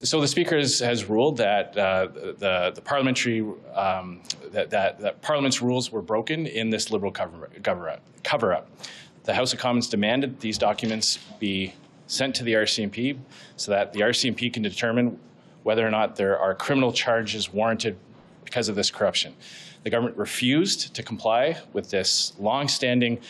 So the Speaker has ruled that the parliamentary that Parliament's rules were broken in this Liberal cover-up. The House of Commons demanded these documents be sent to the RCMP so that the RCMP can determine whether or not there are criminal charges warranted because of this corruption. The government refused to comply with this long-standing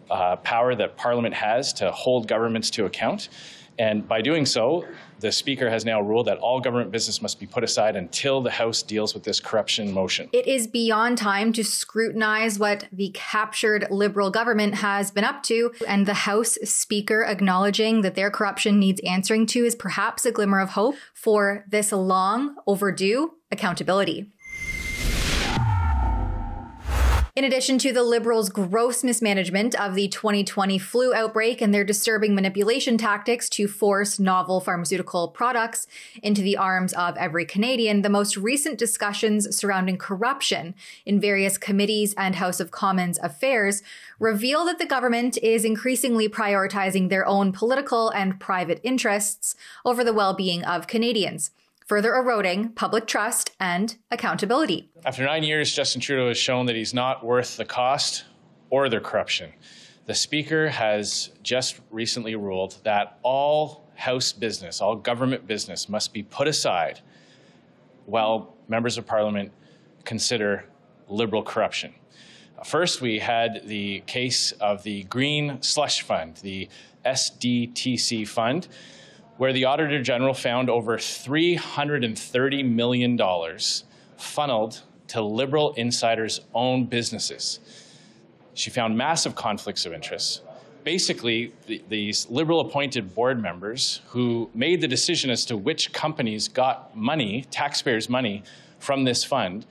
power that Parliament has to hold governments to account. And by doing so, the Speaker has now ruled that all government business must be put aside until the House deals with this corruption motion. It is beyond time to scrutinize what the captured Liberal government has been up to, and the House Speaker acknowledging that their corruption needs answering to is perhaps a glimmer of hope for this long overdue accountability. In addition to the Liberals' gross mismanagement of the 2020 flu outbreak and their disturbing manipulation tactics to force novel pharmaceutical products into the arms of every Canadian, the most recent discussions surrounding corruption in various committees and House of Commons affairs reveal that the government is increasingly prioritizing their own political and private interests over the well-being of Canadians, further eroding public trust and accountability. After 9 years, Justin Trudeau has shown that he's not worth the cost or the corruption. The Speaker has just recently ruled that all House business, all government business must be put aside while members of Parliament consider Liberal corruption. First, we had the case of the Green Slush Fund, the SDTC Fund, where the Auditor General found over $330 million funneled to Liberal insiders' own businesses. She found massive conflicts of interest. Basically, these Liberal appointed board members who made the decision as to which companies got money, taxpayers' money, from this fund,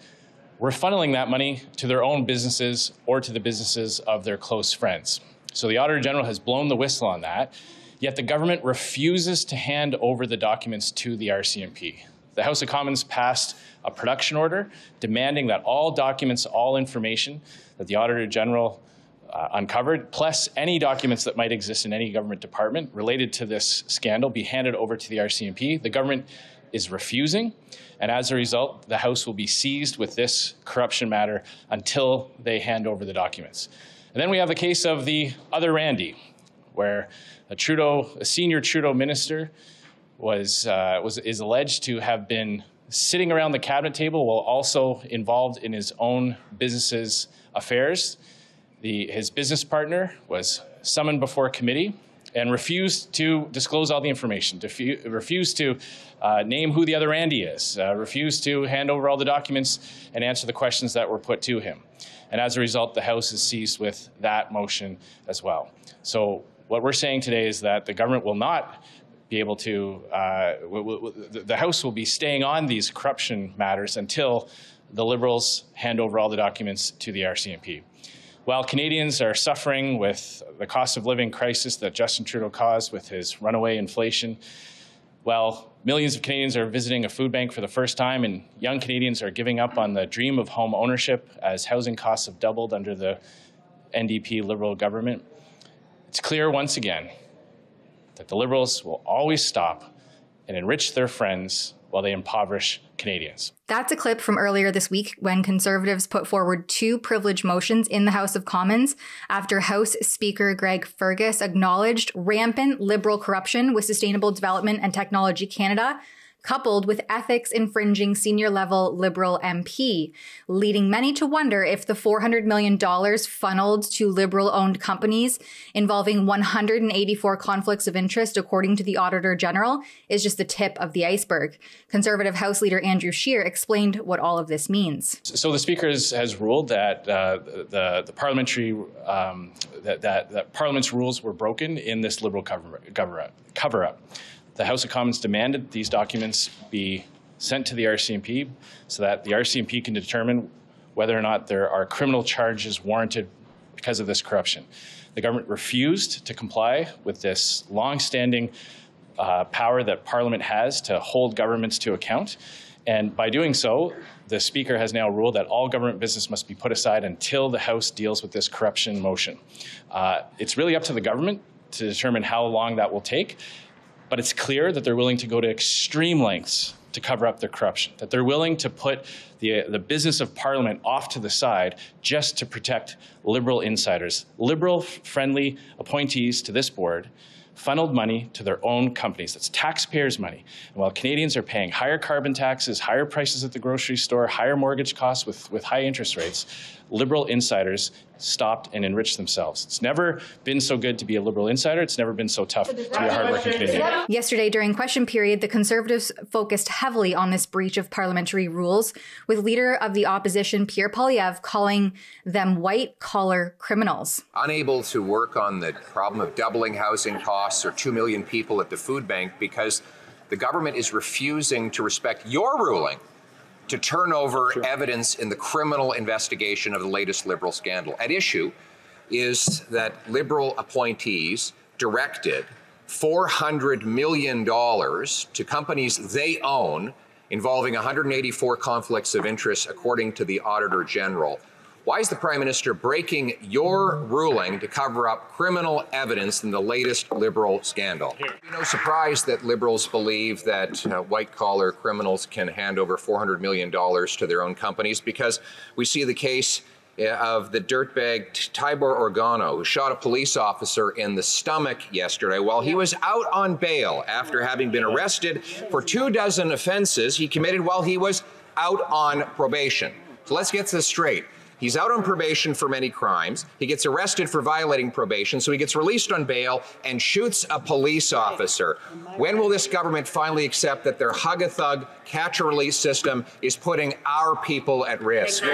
were funneling that money to their own businesses or to the businesses of their close friends. So the Auditor General has blown the whistle on that. Yet the government refuses to hand over the documents to the RCMP. The House of Commons passed a production order demanding that all documents, all information that the Auditor General uncovered, plus any documents that might exist in any government department related to this scandal, be handed over to the RCMP. The government is refusing, and as a result, the House will be seized with this corruption matter until they hand over the documents. And then we have the case of the other Randy, where a senior Trudeau minister is alleged to have been sitting around the cabinet table while also involved in his own business's affairs. His business partner was summoned before a committee and refused to disclose all the information, refused to name who the other Randy is, refused to hand over all the documents and answer the questions that were put to him. And as a result, the House is seized with that motion as well. So what we're saying today is that the government will not be able to, the House will be staying on these corruption matters until the Liberals hand over all the documents to the RCMP. While Canadians are suffering with the cost of living crisis that Justin Trudeau caused with his runaway inflation, while millions of Canadians are visiting a food bank for the first time and young Canadians are giving up on the dream of home ownership as housing costs have doubled under the NDP Liberal government, it's clear once again that the Liberals will always stop and enrich their friends while they impoverish Canadians. That's a clip from earlier this week when Conservatives put forward 2 privilege motions in the House of Commons after House Speaker Greg Fergus acknowledged rampant Liberal corruption with Sustainable Development and Technology Canada, coupled with ethics-infringing senior-level Liberal MP, leading many to wonder if the $400 million funneled to Liberal-owned companies involving 184 conflicts of interest, according to the Auditor General, is just the tip of the iceberg. Conservative House Leader Andrew Scheer explained what all of this means. So the Speaker has ruled that the parliamentary that Parliament's rules were broken in this Liberal cover-up. The House of Commons demanded these documents be sent to the RCMP so that the RCMP can determine whether or not there are criminal charges warranted because of this corruption. The government refused to comply with this long-standing power that Parliament has to hold governments to account. And by doing so, the Speaker has now ruled that all government business must be put aside until the House deals with this corruption motion. It's really up to the government to determine how long that will take. But it's clear that they're willing to go to extreme lengths to cover up their corruption, that they're willing to put the business of Parliament off to the side just to protect Liberal insiders. Liberal-friendly appointees to this board funneled money to their own companies. That's taxpayers' money. And while Canadians are paying higher carbon taxes, higher prices at the grocery store, higher mortgage costs with high interest rates, Liberal insiders stopped and enriched themselves. It's never been so good to be a Liberal insider. It's never been so tough to be a hardworking Canadian. Yesterday, during question period, the Conservatives focused heavily on this breach of parliamentary rules, with Leader of the Opposition, Pierre Poilievre, calling them white-collar criminals. Unable to work on the problem of doubling housing costs or 2 million people at the food bank because the government is refusing to respect your ruling to turn over evidence in the criminal investigation of the latest Liberal scandal. At issue is that Liberal appointees directed $400 million to companies they own involving 184 conflicts of interest, according to the Auditor General. Why is the Prime Minister breaking your ruling to cover up criminal evidence in the latest Liberal scandal? No surprise that Liberals believe that white-collar criminals can hand over $400 million to their own companies, because we see the case of the dirtbag Tibor Organo, who shot a police officer in the stomach yesterday while he was out on bail after having been arrested for 24 offenses he committed while he was out on probation. So let's get this straight. He's out on probation for many crimes. He gets arrested for violating probation, so he gets released on bail and shoots a police officer. When will this government finally accept that their hug-a-thug, catch-and-release system is putting our people at risk?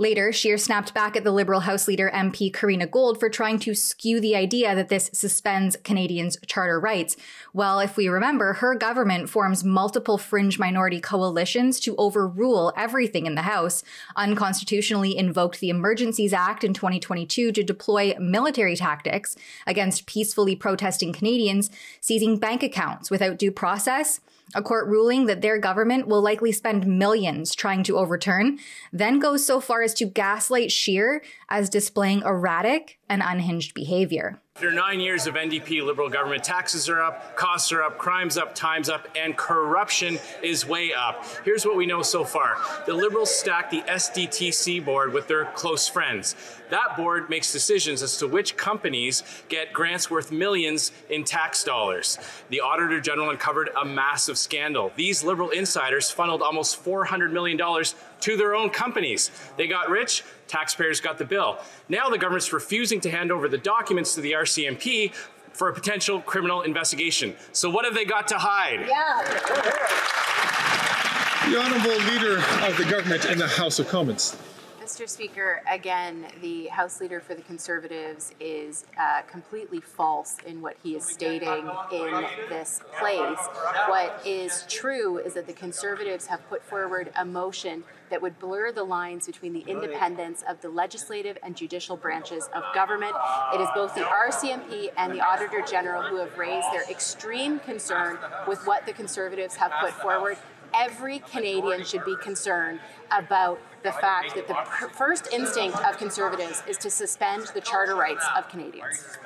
Later, Scheer snapped back at the Liberal House Leader MP Karina Gold for trying to skew the idea that this suspends Canadians' charter rights. Well, if we remember, her government forms multiple fringe minority coalitions to overrule everything in the House, unconstitutionally invoked the Emergencies Act in 2022 to deploy military tactics against peacefully protesting Canadians, seizing bank accounts without due process, a court ruling that their government will likely spend millions trying to overturn, then goes so far as to gaslight Scheer as displaying erratic and unhinged behavior. After 9 years of NDP Liberal government, taxes are up, costs are up, crime's up, time's up, and corruption is way up. Here's what we know so far. The Liberals stacked the SDTC board with their close friends. That board makes decisions as to which companies get grants worth millions in tax dollars. The Auditor General uncovered a massive scandal. These Liberal insiders funneled almost $400 million to their own companies. They got rich, taxpayers got the bill. Now the government's refusing to hand over the documents to the RCMP for a potential criminal investigation. So what have they got to hide? The Honourable Leader of the Government in the House of Commons. Mr. Speaker, again, the House Leader for the Conservatives is completely false in what he is stating in this place. What is true is that the Conservatives have put forward a motion that would blur the lines between the independence of the legislative and judicial branches of government. It is both the RCMP and the Auditor General who have raised their extreme concern with what the Conservatives have put forward. Every Canadian should be concerned about the fact that the first instinct of Conservatives is to suspend the charter rights of Canadians.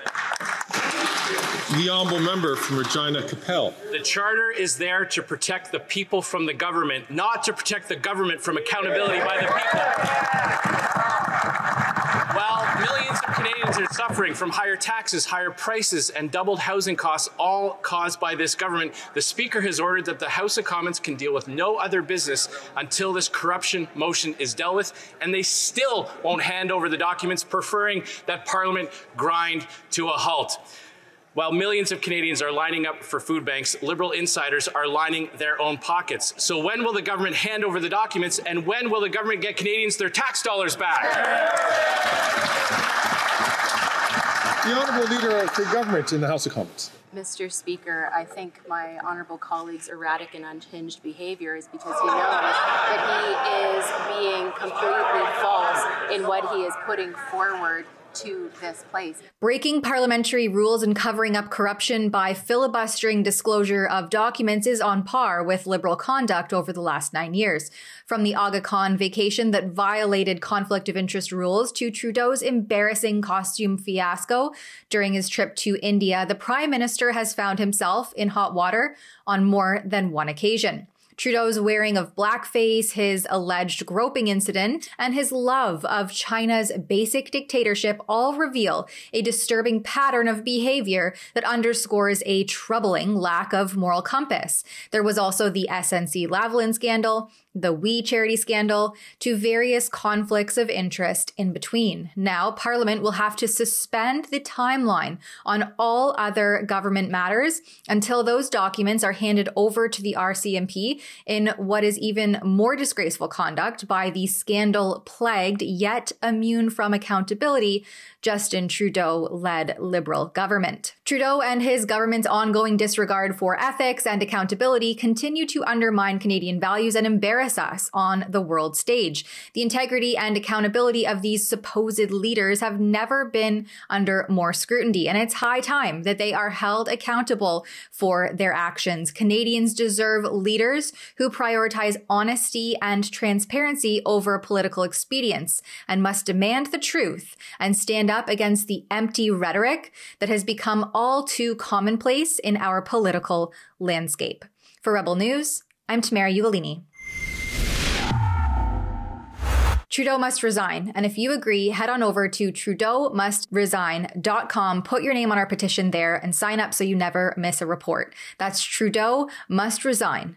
The honourable member from Regina Capel. The Charter is there to protect the people from the government, not to protect the government from accountability by the people. While millions of Canadians are suffering from higher taxes, higher prices, and doubled housing costs, all caused by this government, the Speaker has ordered that the House of Commons can deal with no other business until this corruption motion is dealt with, and they still won't hand over the documents, preferring that Parliament grind to a halt. While millions of Canadians are lining up for food banks, Liberal insiders are lining their own pockets. So when will the government hand over the documents, and when will the government get Canadians their tax dollars back? The Honourable Leader of the Government in the House of Commons. Mr. Speaker, I think my honourable colleague's erratic and unhinged behaviour is because he knows that he is being completely false in what he is putting forward to this place. Breaking parliamentary rules and covering up corruption by filibustering disclosure of documents is on par with Liberal conduct over the last 9 years. From the Aga Khan vacation that violated conflict of interest rules to Trudeau's embarrassing costume fiasco during his trip to India, the Prime Minister has found himself in hot water on more than one occasion. Trudeau's wearing of blackface, his alleged groping incident, and his love of China's basic dictatorship all reveal a disturbing pattern of behavior that underscores a troubling lack of moral compass. There was also the SNC-Lavalin scandal, the We Charity scandal, to various conflicts of interest in between. Now, Parliament will have to suspend the timeline on all other government matters until those documents are handed over to the RCMP in what is even more disgraceful conduct by the scandal-plagued yet immune from accountability Justin Trudeau-led Liberal government. Trudeau and his government's ongoing disregard for ethics and accountability continue to undermine Canadian values and embarrass us on the world stage. The integrity and accountability of these supposed leaders have never been under more scrutiny, and it's high time that they are held accountable for their actions. Canadians deserve leaders who prioritize honesty and transparency over political expedience and must demand the truth and stand up against the empty rhetoric that has become all too commonplace in our political landscape. For Rebel News, I'm Tamara Ugalini. Trudeau must resign. And if you agree, head on over to trudeaumustresign.com. Put your name on our petition there and sign up so you never miss a report. That's trudeaumustresign.com.